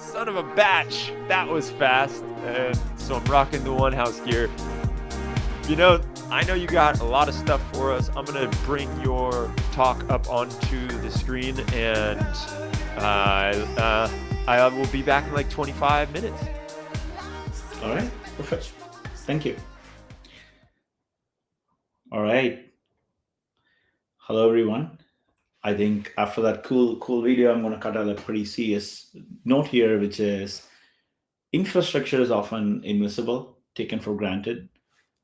Son of a batch. That was fast. So I'm rocking the one house gear. I know you got a lot of stuff for us. I'm going to bring your talk up onto the screen, and I will be back in like 25 minutes. All right, perfect. Thank you. All right. Hello, everyone. I think after that cool video, I'm going to cut out a pretty serious note here, which is infrastructure is often invisible, taken for granted,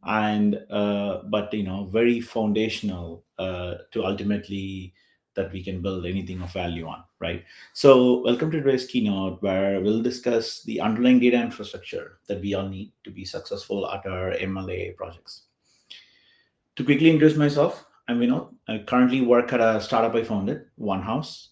and but very foundational to ultimately that we can build anything of value on, right? So welcome to today's keynote, where we'll discuss the underlying data infrastructure that we all need to be successful at our MLA projects. To quickly introduce myself, I'm Vinod. I currently work at a startup I founded, One House,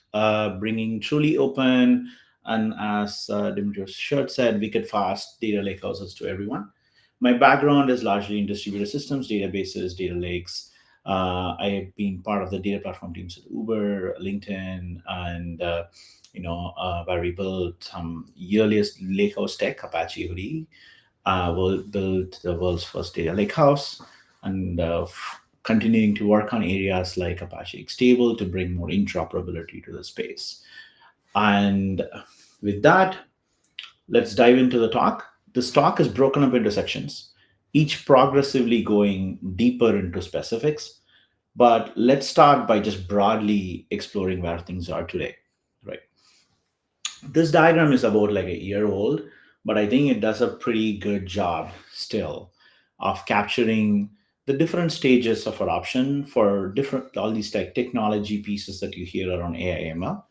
bringing truly open and, as Dimitri's shirt said, wicked fast data lakehouses to everyone. My background is largely in distributed systems, databases, data lakes. I have been part of the data platform teams at Uber, LinkedIn, and where we built some earliest lakehouse tech, Apache Hudi. We'll build the world's first data lakehouse, and continuing to work on areas like Apache Stable to bring more interoperability to the space. And with that, let's dive into the talk. This talk is broken up into sections, each progressively going deeper into specifics. But let's start by just broadly exploring where things are today, right? This diagram is about like a year old, but I think it does a pretty good job still of capturing the different stages of adoption for different all these like technology pieces that you hear around AI ML.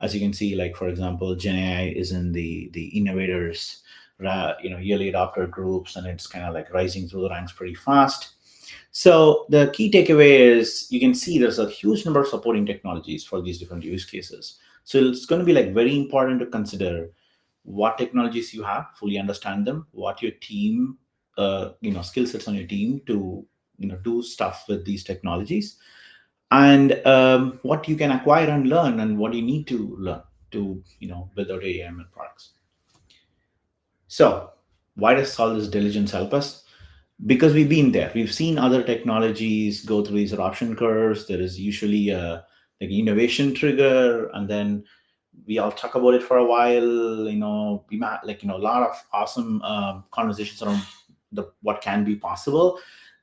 As you can see, like for example, GenAI is in the innovators, early adopter groups, and it's kind of like rising through the ranks pretty fast. So the key takeaway is you can see there's a huge number of supporting technologies for these different use cases. So it's going to be like very important to consider what technologies you have, fully understand them, what your team, skill sets on your team to do stuff with these technologies, and what you can acquire and learn, and what you need to learn to build out AML products. So why does all this diligence help us? Because we've been there, we've seen other technologies go through these adoption curves. There is usually a like innovation trigger, and then we all talk about it for a while. A lot of awesome conversations around what can be possible.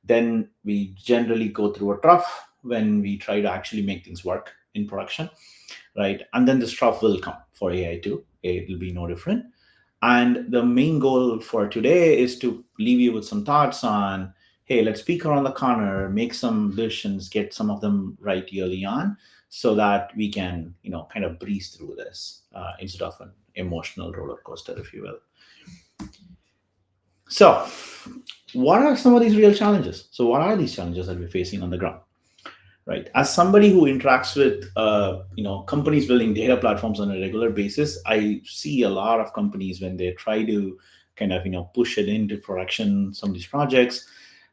Then we generally go through a trough when we try to actually make things work in production, right? And then this trough will come for AI too. It will be no different. And the main goal for today is to leave you with some thoughts on, hey, let's peek around the corner, make some decisions, get some of them right early on, so that we can, kind of breeze through this instead of an emotional roller coaster, if you will. So, what are some of these real challenges? So, what are these challenges that we're facing on the ground? Right, as somebody who interacts with companies building data platforms on a regular basis, I see a lot of companies when they try to kind of push it into production, some of these projects,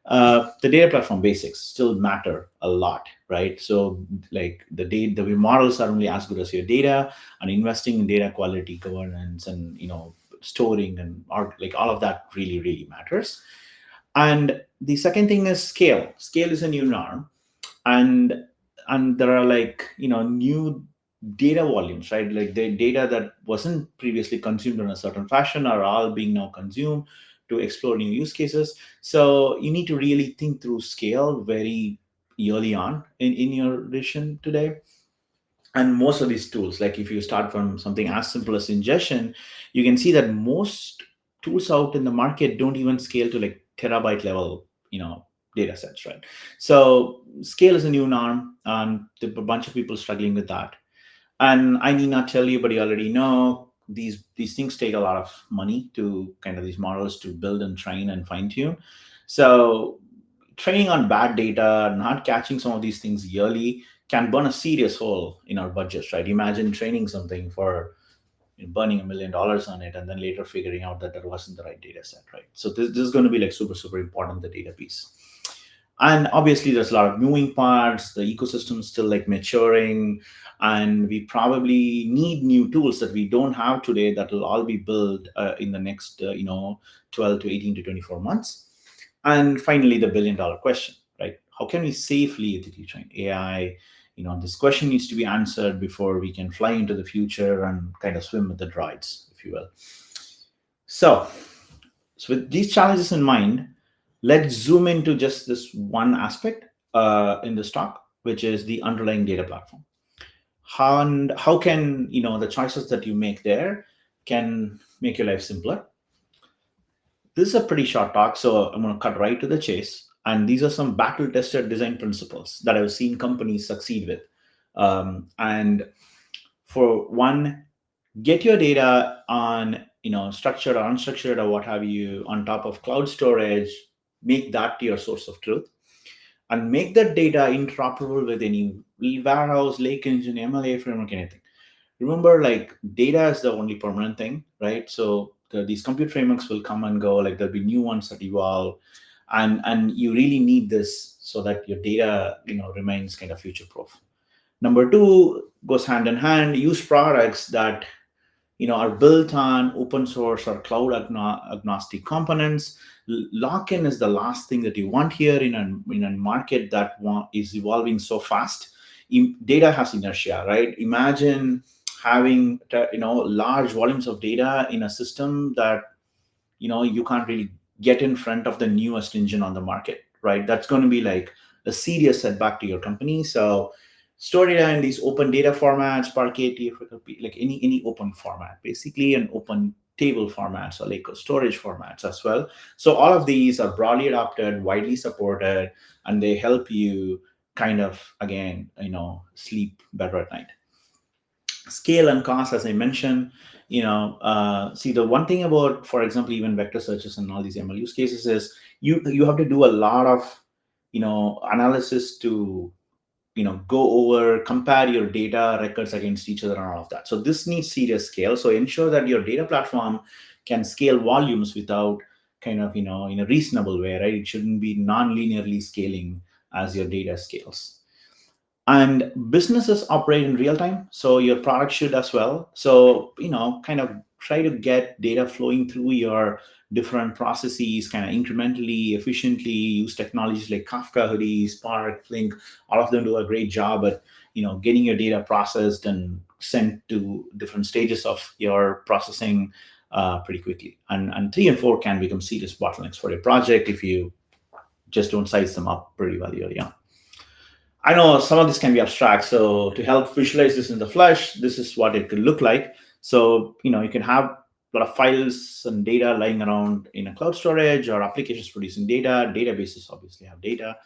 the data platform basics still matter a lot, right? So like the models are only as good as your data, and investing in data quality, governance, and storing and like all of that really matters. And the second thing is scale is a new norm. And there are like new data volumes, right? Like the data that wasn't previously consumed in a certain fashion are all being now consumed to explore new use cases. So you need to really think through scale very early on in your vision today. And most of these tools, like if you start from something as simple as ingestion, you can see that most tools out in the market don't even scale to like terabyte level data sets, right? So scale is a new norm, and there are a bunch of people struggling with that. And I need not tell you, but you already know these things take a lot of money to kind of these models to build and train and fine tune. So training on bad data, not catching some of these things yearly, can burn a serious hole in our budgets, right? Imagine training something for burning $1 million on it, and then later figuring out that wasn't the right data set, right? So this is going to be like super important, the data piece. And obviously there's a lot of moving parts, the ecosystem is still like maturing, and we probably need new tools that we don't have today that will all be built in the next 12 to 18 to 24 months. And finally, the billion dollar question, right? How can we safely ethically train AI? This question needs to be answered before we can fly into the future and kind of swim with the droids, if you will. So, with these challenges in mind, let's zoom into just this one aspect in this talk, which is the underlying data platform. How can the choices that you make there can make your life simpler? This is a pretty short talk, so I'm going to cut right to the chase. And these are some battle tested design principles that I've seen companies succeed with. And for one, get your data on structured or unstructured or what have you on top of cloud storage. Make that your source of truth, and make that data interoperable with any warehouse, lake engine, MLA framework, anything. Remember, like, data is the only permanent thing, right? So these compute frameworks will come and go, like there'll be new ones that evolve, and you really need this so that your data remains kind of future proof. Number two goes hand in hand. Use products that are built on open source or cloud agnostic components. Lock-in is the last thing that you want here in a market that is evolving so fast. Data has inertia, right? Imagine having large volumes of data in a system that you can't really get in front of the newest engine on the market, right? That's going to be like a serious setback to your company. So store data in these open data formats, Spark ATF, like any open format, basically, and open table formats or like storage formats as well. So all of these are broadly adopted, widely supported, and they help you kind of, again, sleep better at night. Scale and cost, as I mentioned, see, the one thing about, for example, even vector searches and all these ML use cases is you have to do a lot of analysis to go over, compare your data records against each other and all of that. So this needs serious scale. So ensure that your data platform can scale volumes without kind of in a reasonable way, right? It shouldn't be non-linearly scaling as your data scales. And businesses operate in real time, so your product should as well. So kind of try to get data flowing through your different processes kind of incrementally, efficiently. Use technologies like Kafka, Hudi, Spark, Flink. All of them do a great job at getting your data processed and sent to different stages of your processing pretty quickly. And 3 and 4 can become serious bottlenecks for your project if you just don't size them up pretty well early on. I know some of this can be abstract, so to help visualize this in the flesh, this is what it could look like. So, you can have a lot of files and data lying around in a cloud storage, or applications producing data. Databases obviously have data,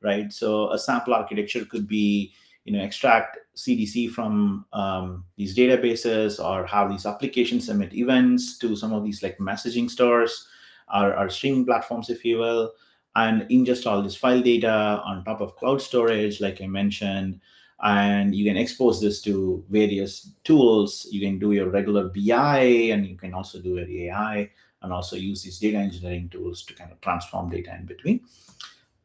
right? So a sample architecture could be, extract CDC from these databases, or have these applications emit events to some of these like messaging stores or streaming platforms, if you will, and ingest all this file data on top of cloud storage, like I mentioned. And you can expose this to various tools. You can do your regular BI, and you can also do your AI, and also use these data engineering tools to kind of transform data in between.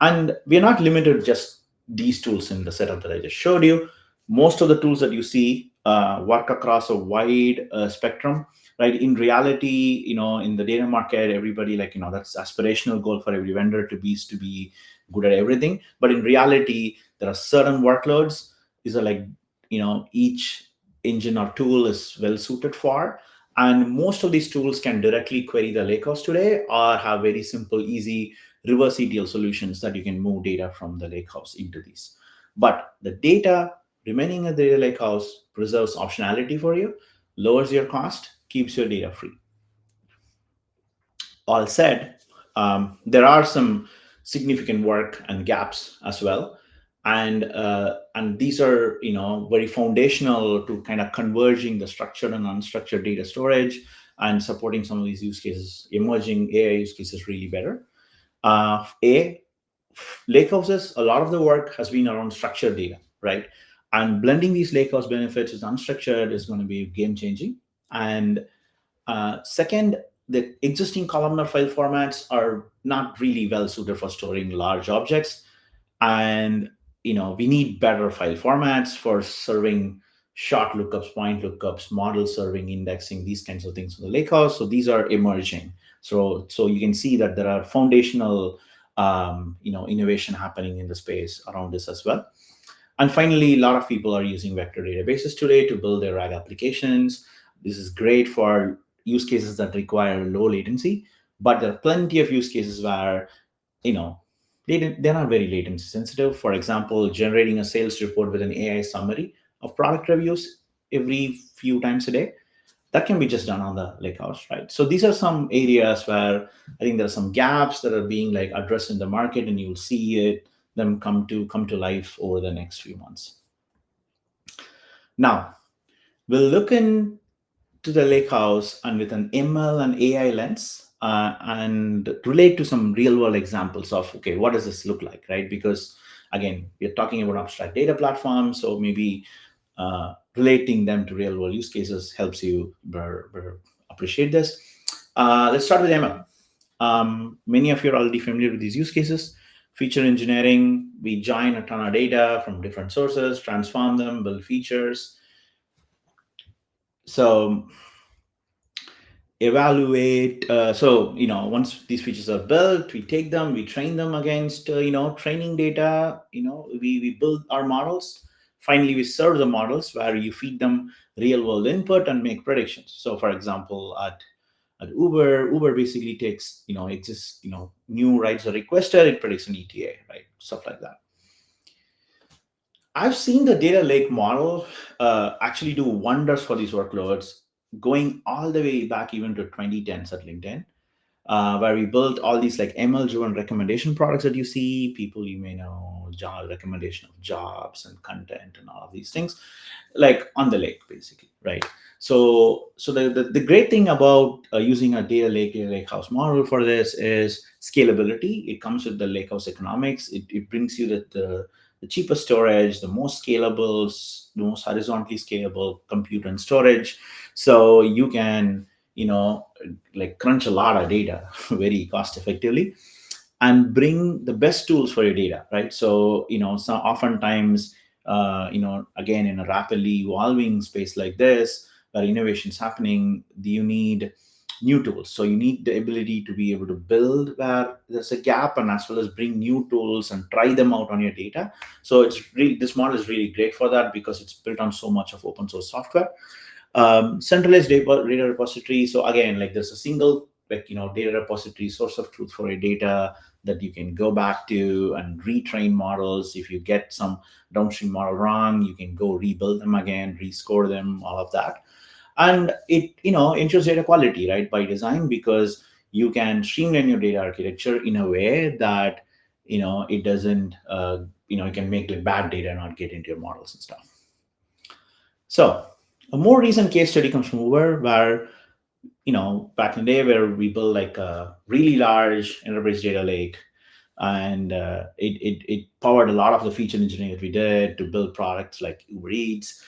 And we're not limited to just these tools in the setup that I just showed you. Most of the tools that you see work across a wide spectrum, right? In reality, in the data market, everybody, like, that's aspirational goal for every vendor to be good at everything. But in reality, there are certain workloads these are like, each engine or tool is well suited for. And most of these tools can directly query the lakehouse today, or have very simple, easy reverse ETL solutions that you can move data from the lakehouse into these. But the data remaining at the data lakehouse preserves optionality for you, lowers your cost, keeps your data free. All said, there are some significant work and gaps as well, and these are very foundational to kind of converging the structured and unstructured data storage, and supporting some of these use cases, emerging AI use cases, really better. Lakehouses, a lot of the work has been around structured data, right? And blending these lakehouse benefits with unstructured is going to be game changing. And second, the existing columnar file formats are not really well suited for storing large objects. And we need better file formats for serving short lookups, point lookups, model serving, indexing, these kinds of things in the lakehouse. So these are emerging. So you can see that there are foundational innovation happening in the space around this as well. And finally, a lot of people are using vector databases today to build their RAG applications. This is great for use cases that require low latency, but there are plenty of use cases where you know they're not very latency sensitive. For example, generating a sales report with an AI summary of product reviews every few times a day, that can be just done on the lakehouse, right? So these are some areas where I think there are some gaps that are being like addressed in the market, and you'll see them come to life over the next few months. Now we'll look into the lakehouse and with an ML and AI lens, and relate to some real world examples of, okay, what does this look like, right? Because again, we're talking about abstract data platforms, so maybe relating them to real world use cases helps you better appreciate this. Let's start with ML. Many of you are already familiar with these use cases. Feature engineering, we join a ton of data from different sources, transform them, build features. So evaluate. Once these features are built, we take them, we train them against training data. We build our models. Finally, we serve the models where you feed them real world input and make predictions. So for example, at Uber basically takes exists new rides are requested, it predicts an ETA, right? Stuff like that. I've seen the data lake model actually do wonders for these workloads, going all the way back even to 2010s at LinkedIn, where we built all these like ML-driven recommendation products that you see. People you may know, job recommendation of jobs and content and all of these things, like on the lake, basically, right? So the great thing about using a data lakehouse model for this is scalability. It comes with the lakehouse economics. It brings you the cheapest storage, the most scalable, the most horizontally scalable compute and storage. So you can like crunch a lot of data very cost effectively and bring the best tools for your data, right? So so oftentimes again, in a rapidly evolving space like this where innovation is happening, you need new tools. So you need the ability to be able to build where there's a gap, and as well as bring new tools and try them out on your data. So this model is really great for that because it's built on so much of open source software. Centralized data repository. So again, like there's a single data repository, source of truth for your data that you can go back to and retrain models. If you get some downstream model wrong, you can go rebuild them again, rescore them, all of that. And it ensures data quality, right, by design, because you can streamline your data architecture in a way that it doesn't it can make like bad data not get into your models and stuff. So a more recent case study comes from Uber, where back in the day, where we built like a really large enterprise data lake, and it powered a lot of the feature engineering that we did to build products like Uber Eats,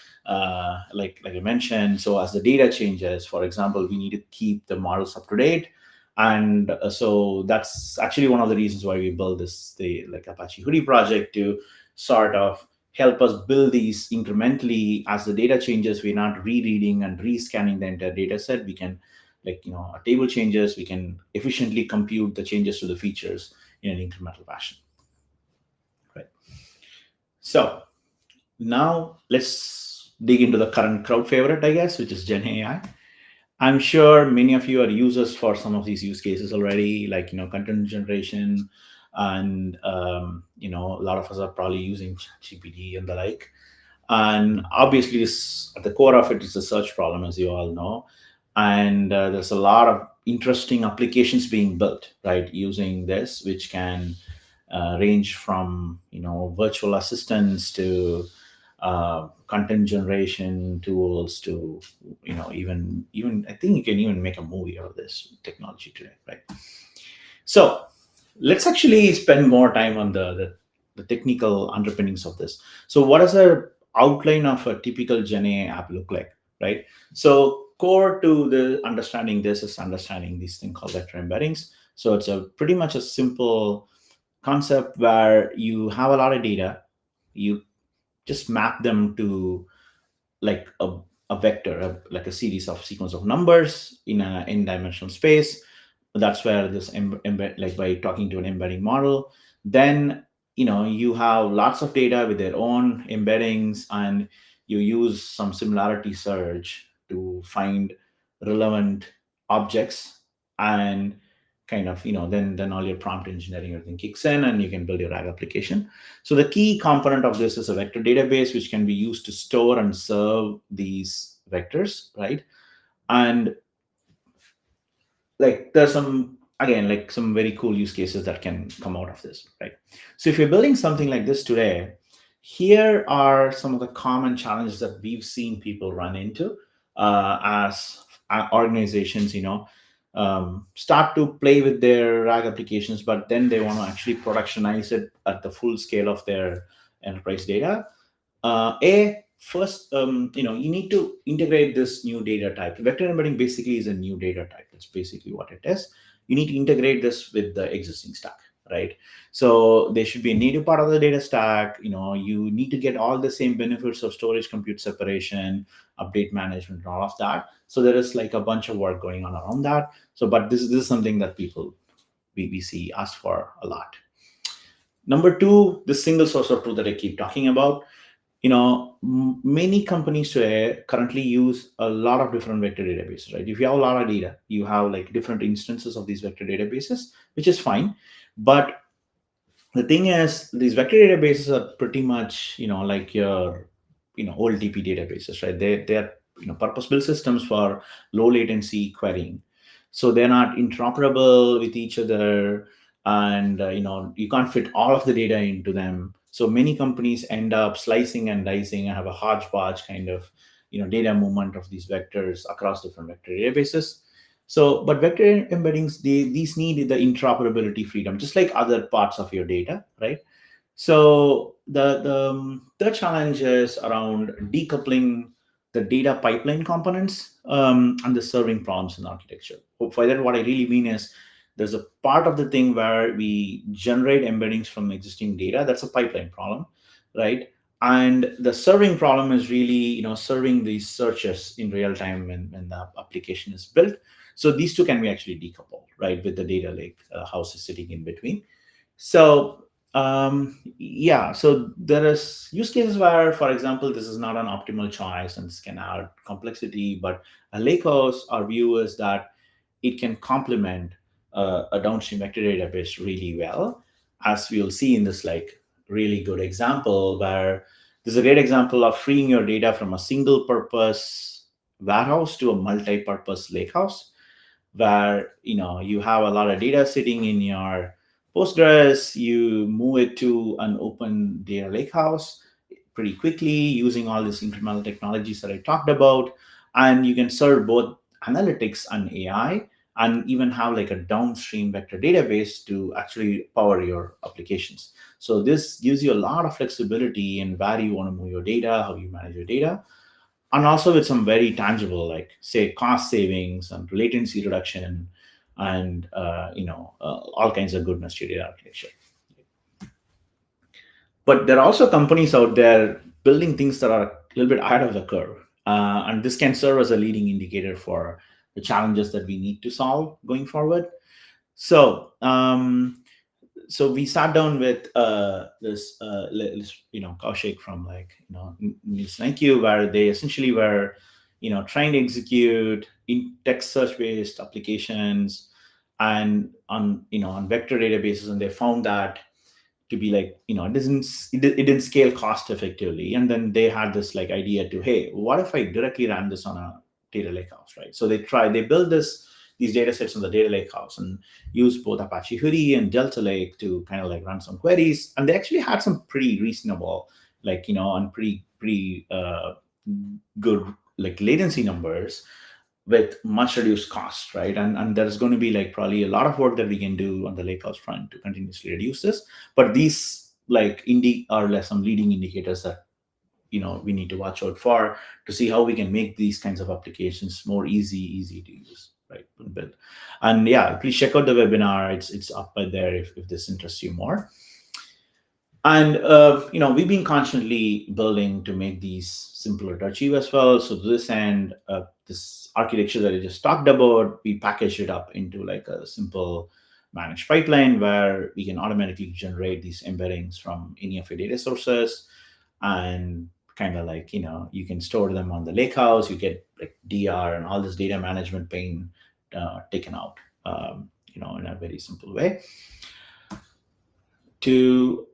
like I mentioned. So as the data changes, for example, we need to keep the models up to date, and so that's actually one of the reasons why we built the Apache Hudi project, to sort of help us build these incrementally. As the data changes, we're not rereading and rescanning the entire data set. We can a table changes, we can efficiently compute the changes to the features in an incremental fashion, right? So now let's dig into the current crowd favorite, I guess, which is GenAI. I'm sure many of you are users for some of these use cases already, like content generation, and a lot of us are probably using GPT and the like. And obviously, at the core of it is a search problem, as you all know. And there's a lot of interesting applications being built, right, using this, which can range from virtual assistants to content generation tools to even I think you can even make a movie out of this technology today, right? So let's actually spend more time on the technical underpinnings of this. So what does a outline of a typical GenAI app look like, right? So core to the understanding this is understanding this thing called vector embeddings. So it's a pretty much a simple concept where you have a lot of data, you just map them to like a vector, like a series of sequence of numbers in a n-dimensional space. That's where this embed, like by talking to an embedding model, then you have lots of data with their own embeddings, and you use some similarity search to find relevant objects, and kind of then all your prompt engineering everything kicks in, and you can build your RAG application. So the key component of this is a vector database, which can be used to store and serve these vectors, right? And like there's some, again, like some very cool use cases that can come out of this, right? So if you're building something like this today, here are some of the common challenges that we've seen people run into as organizations, start to play with their RAG applications, but then they want to actually productionize it at the full scale of their enterprise data. First, you need to integrate this new data type. Vector embedding basically is a new data type. That's basically what it is. You need to integrate this with the existing stack, right? So they should be a native part of the data stack. You need to get all the same benefits of storage, compute separation, update management, and all of that. So there is like a bunch of work going on around that. So, but this is something that people we see ask for a lot. Number two, the single source of truth that I keep talking about. Many companies today currently use a lot of different vector databases, right? If you have a lot of data, you have like different instances of these vector databases, which is fine. But the thing is, these vector databases are pretty much like your old DP databases, right? They're purpose built systems for low latency querying, so they're not interoperable with each other, and you can't fit all of the data into them. So many companies end up slicing and dicing and have a hodgepodge kind of data movement of these vectors across different vector databases. So, but vector embeddings, these need the interoperability freedom, just like other parts of your data, right? So the challenge is around decoupling the data pipeline components and the serving problems in architecture. By that, what I really mean is there's a part of the thing where we generate embeddings from existing data. That's a pipeline problem, right? And the serving problem is really serving these searches in real time when the application is built. So these two can be actually decoupled, right? With the data lake house is sitting in between. So yeah, so there is use cases where, for example, this is not an optimal choice and this can add complexity, but a lakehouse, our view is that it can complement a downstream vector database really well, as we'll see in this like really good example where this is a great example of freeing your data from a single purpose warehouse to a multi-purpose lakehouse, where you have a lot of data sitting in your Postgres, you move it to an open data lakehouse pretty quickly using all these incremental technologies that I talked about, and you can serve both analytics and AI, and even have like a downstream vector database to actually power your applications. So this gives you a lot of flexibility in where you want to move your data, how you manage your data, and also with some very tangible, like say cost savings and latency reduction, and all kinds of goodness to data architecture. But there are also companies out there building things that are a little bit ahead of the curve, and this can serve as a leading indicator for the challenges that we need to solve going forward. So so we sat down with Kaushik from like NielsenIQ, where they essentially were trying to execute in text search based applications and on vector databases, and they found that to be like it didn't scale cost effectively. And then they had this like idea to, hey, what if I directly ran this on a data lakehouse, right? So they built these data sets on the data lakehouse and used both Apache Hudi and Delta Lake to kind of like run some queries, and they actually had some pretty reasonable, like and pretty good like latency numbers with much reduced cost, right? And there's going to be like probably a lot of work that we can do on the lakehouse front to continuously reduce this. But these like are like some leading indicators that we need to watch out for to see how we can make these kinds of applications more easy to use, right? Build. And yeah, please check out the webinar. It's up there if this interests you more. And we've been constantly building to make these simpler to achieve as well. So to this end, this architecture that I just talked about, we packaged it up into like a simple managed pipeline where we can automatically generate these embeddings from any of your data sources, and kind of like you can store them on the lakehouse. You get like DR and all this data management pain taken out, in a very simple way. To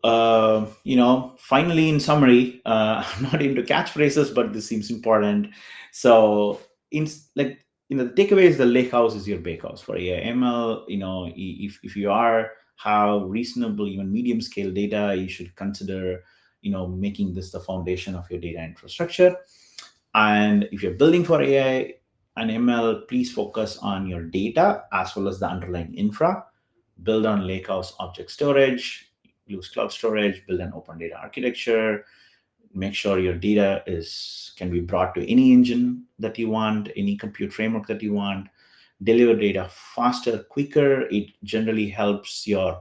finally, in summary, I'm not into catchphrases, but this seems important. So in like the takeaway is the lake house is your bakehouse for AI ML. If you are have reasonable, even medium scale data, you should consider making this the foundation of your data infrastructure. And if you're building for AI and ML, please focus on your data as well as the underlying infra. Build on lakehouse object storage, use cloud storage, build an open data architecture. Make sure your data can be brought to any engine that you want, any compute framework that you want. Deliver data faster, quicker. It generally helps your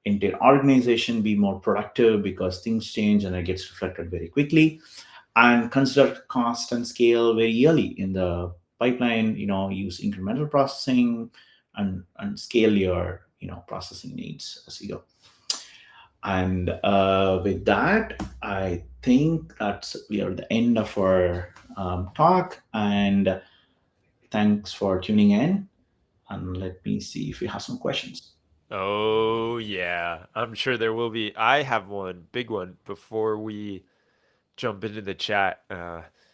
entire organization be more productive because things change and it gets reflected very quickly. And consider cost and scale very early in the pipeline. Use incremental processing and scale your processing needs as you go. And with that, I think we are at the end of our talk. And thanks for tuning in. And let me see if we have some questions. Oh, yeah. I'm sure there will be. I have one, big one, before we jump into the chat,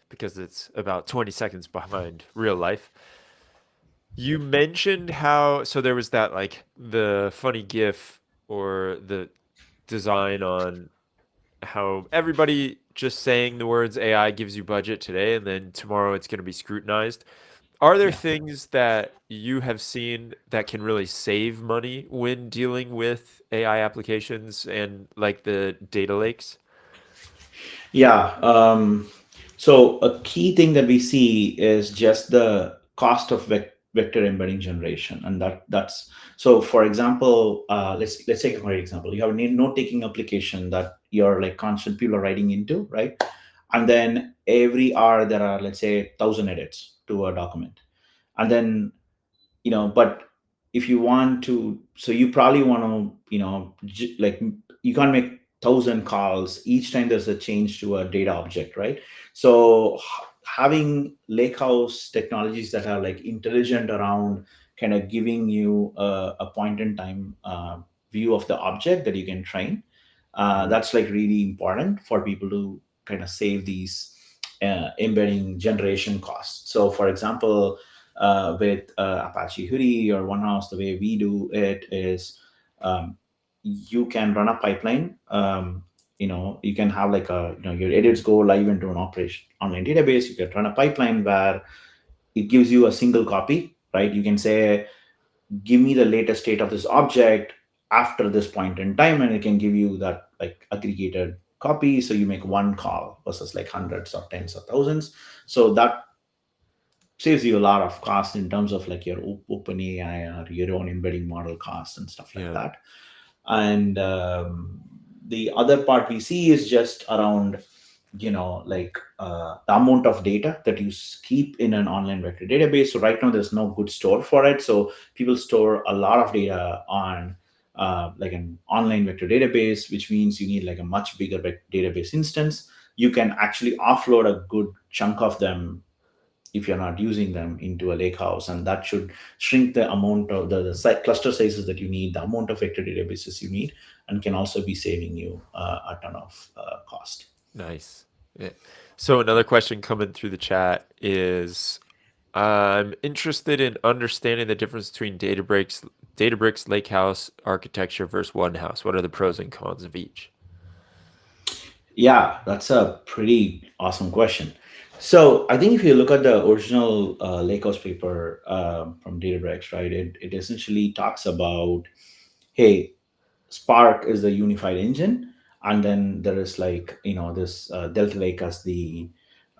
because it's about 20 seconds behind real life. You mentioned how, so there was that like the funny GIF or the design on how everybody just saying the words AI gives you budget today and then tomorrow it's going to be scrutinized. Are there Yeah. things that you have seen that can really save money when dealing with AI applications and like the data lakes? Yeah. So a key thing that we see is just the cost of vector embedding generation, and that's so. For example, let's take a great example. You have a note taking application that you're like constant people are writing into, right? And then every hour there are, let's say, 1,000 edits to a document, and then but if you want to, so you probably want to like you can't make 1,000 calls each time there's a change to a data object, right? So having lakehouse technologies that are like intelligent around kind of giving you a point in time view of the object that you can train, that's like really important for people to kind of save these embedding generation costs. So for example, with Apache Hudi or OneHouse, the way we do it is, you can run a pipeline. You can have like your edits go live into an operation online database. You can run a pipeline where it gives you a single copy, right? You can say, give me the latest state of this object after this point in time, and it can give you that like aggregated copy. So you make one call versus like hundreds or tens or thousands. So that saves you a lot of cost in terms of like your open AI or your own embedding model costs and stuff like Yeah. that. And the other part we see is just around the amount of data that you keep in an online vector database. So right now there's no good store for it, so people store a lot of data on like an online vector database, which means you need like a much bigger database instance. You can actually offload a good chunk of them if you're not using them into a lake house, and that should shrink the amount of the cluster sizes that you need, the amount of vector databases you need, and can also be saving you a ton of cost. Nice. Yeah. So another question coming through the chat is I'm interested in understanding the difference between Databricks Lakehouse architecture versus OneHouse. What are the pros and cons of each? Yeah, that's a pretty awesome question. So I think if you look at the original Lakehouse paper from Databricks, right, it essentially talks about, hey, Spark is the unified engine, and then there is like this Delta Lake as the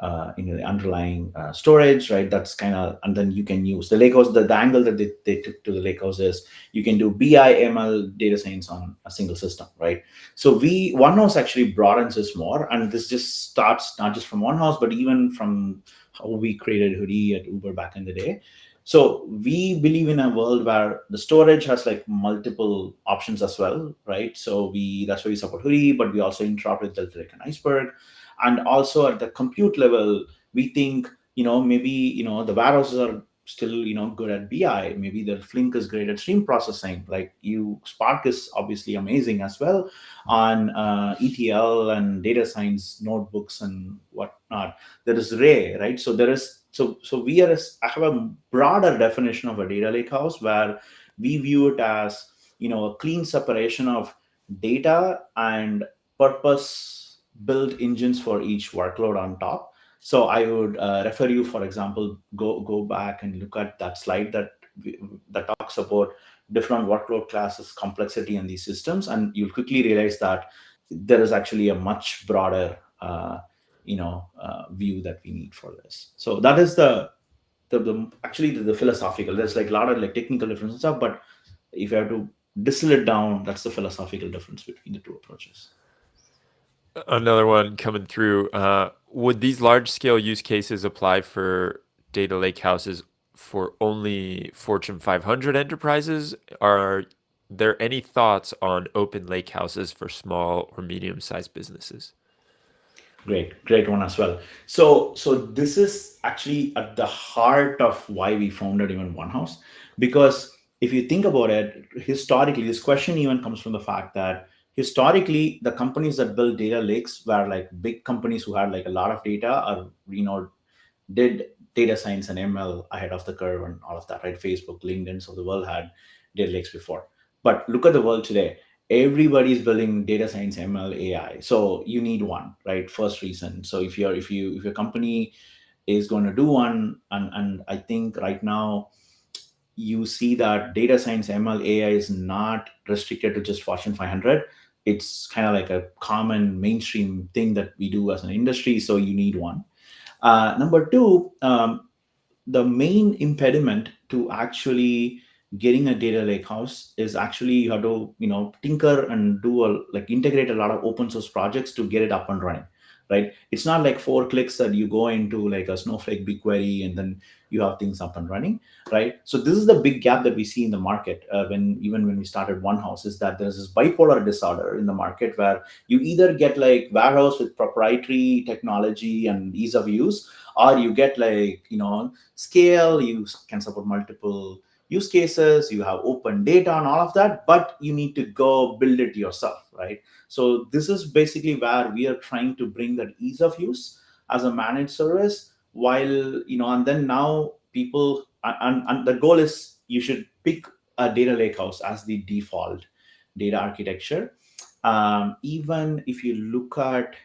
the underlying storage, right? That's kind of, and then you can use the lakehouse. The angle that they took to the lakehouse is you can do BI/ML data science on a single system, right? So OneHouse actually broadens this more, and this just starts not just from OneHouse, but even from how we created Hudi at Uber back in the day. So we believe in a world where the storage has like multiple options as well, right? So that's why we support Hudi, but we also interoperate with Delta Lake and Iceberg. And also at the compute level, we think, maybe, the warehouses are still, good at BI. Maybe the Flink is great at stream processing. Like Spark is obviously amazing as well on ETL and data science notebooks and whatnot. There is Ray, right? So there is, so I have a broader definition of a data lake house where we view it as, a clean separation of data and purpose built engines for each workload on top. So I would refer you, for example, go back and look at that slide that talks about different workload classes, complexity in these systems, and you'll quickly realize that there is actually a much broader view that we need for this. So that is actually the philosophical. There's like a lot of like technical difference and stuff, but if you have to distill it down, that's the philosophical difference between the two approaches. Another one coming through. Would these large scale use cases apply for data lake houses for only Fortune 500 enterprises? Are there any thoughts on open lake houses for small or medium sized businesses? Great one as well. So this is actually at the heart of why we founded even OneHouse, because if you think about it, historically, this question even comes from the fact that historically the companies that built data lakes were like big companies who had like a lot of data, or did data science and ML ahead of the curve and all of that, right? Facebook, LinkedIn's of the world had data lakes before. But look at the world today. Everybody's building data science, ML, AI. So you need one, right? First reason. So if your company is going to do one, and I think right now you see that data science, ML, AI is not restricted to just Fortune 500. It's kind of like a common mainstream thing that we do as an industry. So you need one. Number two, the main impediment to actually getting a data lake house is actually you have to tinker and like integrate a lot of open source projects to get it up and running, right? It's not like 4 clicks that you go into like a Snowflake BigQuery and then you have things up and running, right? So this is the big gap that we see in the market when we started OneHouse, is that there's this bipolar disorder in the market where you either get like warehouse with proprietary technology and ease of use, or you get like scale, you can support multiple use cases, you have open data and all of that, but you need to go build it yourself, right? So this is basically where we are trying to bring that ease of use as a managed service, while and then now people, and the goal is you should pick a data lakehouse as the default data architecture. Even if you look at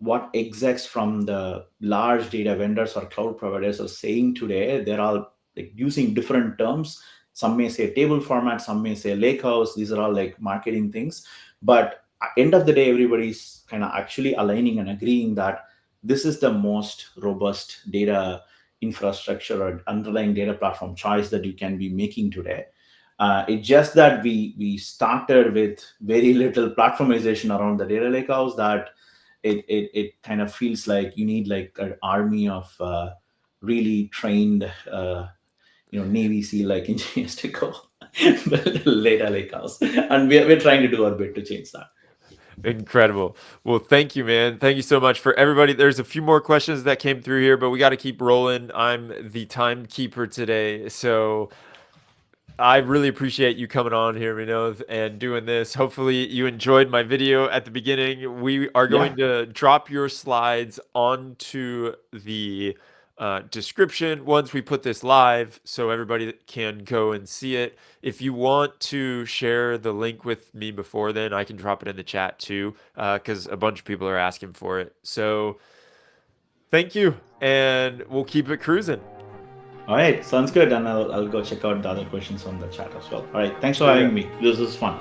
what execs from the large data vendors or cloud providers are saying today, they're all like using different terms. Some may say table format, some may say lakehouse. These are all like marketing things. But at the end of the day, everybody's kind of actually aligning and agreeing that this is the most robust data infrastructure or underlying data platform choice that you can be making today. It's just that we started with very little platformization around the data lakehouse, that it kind of feels like you need like an army of really trained Navy SEAL like engineers to go build a data lakehouse, and we're trying to do our bit to change that. Incredible. Well, thank you, man. Thank you so much for everybody. There's a few more questions that came through here, but we got to keep rolling. I'm the timekeeper today. So I really appreciate you coming on here, Vinod, and doing this. Hopefully, you enjoyed my video at the beginning. We are Yeah. going to drop your slides onto the description once we put this live so everybody can go and see it. If you want to share the link with me before then, I can drop it in the chat too, because a bunch of people are asking for it. So thank you, and we'll keep it cruising. All right, sounds good, and I'll go check out the other questions on the chat as well. All right, thanks for See ya. having me. This was fun.